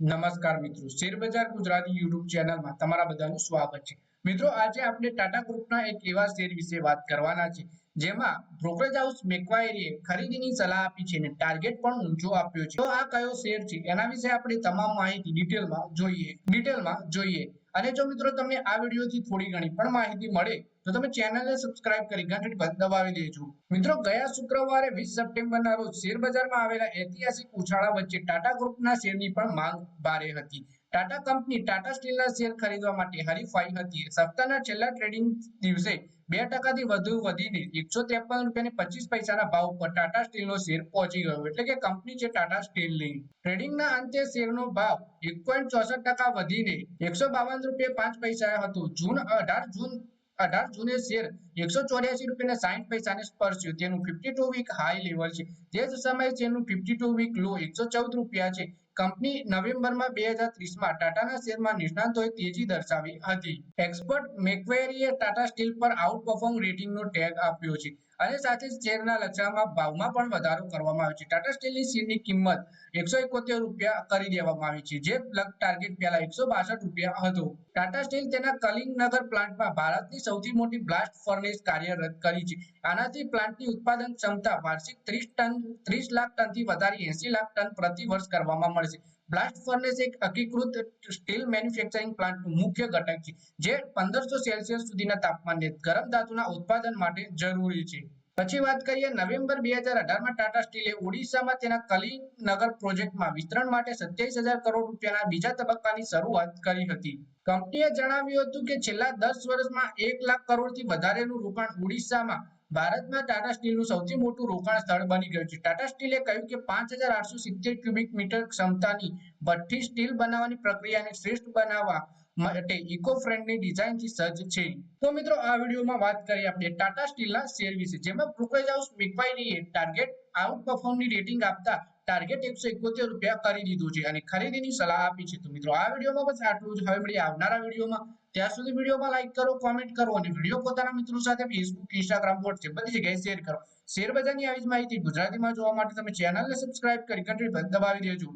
નમસ્કાર મિત્રો, શેરબજાર ગુજરાતી યુટ્યુબ ચેનલમાં તમારા બધાનું સ્વાગત છે। મિત્રો, આજે આપણે ટાટા ગ્રુપના એક એવા શેર વિશે વાત કરવાના છે જેમાં બ્રોકરેજ હાઉસ મેક્વાયરીએ ખરીદીની સલાહ આપી છે અને ટાર્ગેટ પણ ઊંચો આપ્યો છે। તો આ કયો શેર છે એના વિશે આપણે તમામ માહિતી ડિટેલમાં જોઈએ। અને જો મિત્રો તમને આ વિડીયોથી થોડી ઘણી પણ માહિતી મળે તો તમે ચેનલને સબસ્ક્રાઇબ કરી ઘંટડી પર દબાવી દેજો। મિત્રો, ગયા શુક્રવારે 20 સપ્ટેમ્બરના રોજ શેર બજારમાં આવેલા ઐતિહાસિક ઉછાળા વચ્ચે ટાટા ગ્રુપના શેરની પણ માંગ ભારે હતી। ટાટા કંપની ટાટા સ્ટીલના શેર ખરીદવા માટે હરીફાઈ હતી। સપ્તાહના છેલ્લા ટ્રેડિંગ દિવસે 2% વધુ વધીને 153 રૂપિયા 25 પૈસાના ભાવ પર ટાટા સ્ટીલનો શેર પહોંચી ગયો, એટલે કે કંપની છે ટાટા સ્ટીલની। ટ્રેડિંગના અંતે શેરનો ભાવ 1.64% વધીને 152 રૂપિયા 5 પૈસા હતો। 18 જૂને શેર 184 રૂપિયા 60 પૈસાને સ્પર્શ્યો, તેનું 52 વીક હાઈ લેવલ છે। તે જ સમયે શેરનું 52 વીક લો 114 રૂપિયા છે। કંપની નવેમ્બરમાં 2030માં ટાટાના શેરમાં નિષ્ણાંતોએ તેજી દર્શાવી હતી। એક્સપર્ટ મેક્વેરીએ ટાટા સ્ટીલ પર આઉટ પરફોર્મ રેટિંગનો ટેગ આપ્યો છે અને સાથે જ શેરના લક્ષ્યાંકમાં ભાવમાં પણ વધારો કરવામાં આવ્યો છે। ટાટા સ્ટીલની શેરની કિંમત 171 રૂપિયા કરી દેવામાં આવી છે, જે ટાર્ગેટ પહેલા 162 રૂપિયા હતો। ટાટા સ્ટીલ તેના કલિંગનગર પ્લાન્ટમાં ભારતની સૌથી મોટી બ્લાસ્ટ ફર્નેસ કાર્યરત કરી છે। આનાથી પ્લાન્ટની ઉત્પાદન ક્ષમતા વાર્ષિક 30 લાખ ટનથી વધારી 80 લાખ ટન પ્રતિ વર્ષ કરવામાં મળશે। બ્લાસ્ટ ફર્નેસ એક એકીકૃત સ્ટીલ મેન્યુફેક્ચરિંગ પ્લાન્ટનું મુખ્ય ઘટક છે, જે 1500 સેલ્સિયસ સુધીના તાપમાને ગરમ ધાતુના ઉત્પાદન માટે જરૂરી છે। પછી વાત કરીએ, નવેમ્બર 2018માં ટાટા સ્ટીલે ઓડિશામાં તેના કલિંગનગર પ્રોજેક્ટમાં વિસ્તરણ માટે 27,000 કરોડ રૂપિયાના બીજા તબક્કાની શરૂઆત કરી હતી। કંપનીએ જણાવ્યું હતું કે છેલ્લા 10 વર્ષમાં 1 લાખ કરોડથી વધારેનું રોકાણ ઓડિશામાં ભારતમાં ટાટા સ્ટીલનું સૌથી મોટું રોકાણ સ્થળ બની ગયું છે। ટાટા સ્ટીલે કહ્યું કે 5,870 ક્યુબિક મીટર ક્ષમતાની ભઠ્ઠી સ્ટીલ બનાવવાની પ્રક્રિયાને શ્રેષ્ઠ બનાવવા માટે ઇકો ફ્રેન્ડલી ડિઝાઇનથી સજ્જ છે। તો મિત્રો, આ વિડીયોમાં વાત કરી આપણે ટાટા સ્ટીલના શેર વિશે, જેમાં બ્રોકરેજ હાઉસ મેક્વાયરીએ ટાર્ગેટ આઉટ પરફોર્મની રેટિંગ આપતા ટાર્ગેટ 171 રૂપિયા કરી દીધું છે અને ખરીદીની સલાહ આપી છે। તો મિત્રો, આ વિડીયોમાં બસ આટલું જ। હવે મળીએ આવનારા વિડીયોમાં। ત્યાં સુધી વિડીયોમાં લાઈક કરો, કોમેન્ટ કરો અને વિડીયો પોતાના મિત્રો સાથે ફેસબુક, ઇન્સ્ટાગ્રામ, વોટ્સએપ બધી જગ્યાએ શેર કરો। શેર બજારની આવી જ માહિતી ગુજરાતીમાં જોવા માટે તમે ચેનલને સબસ્ક્રાઇબ કરી ઘંટડી પર દબાવી દેજો।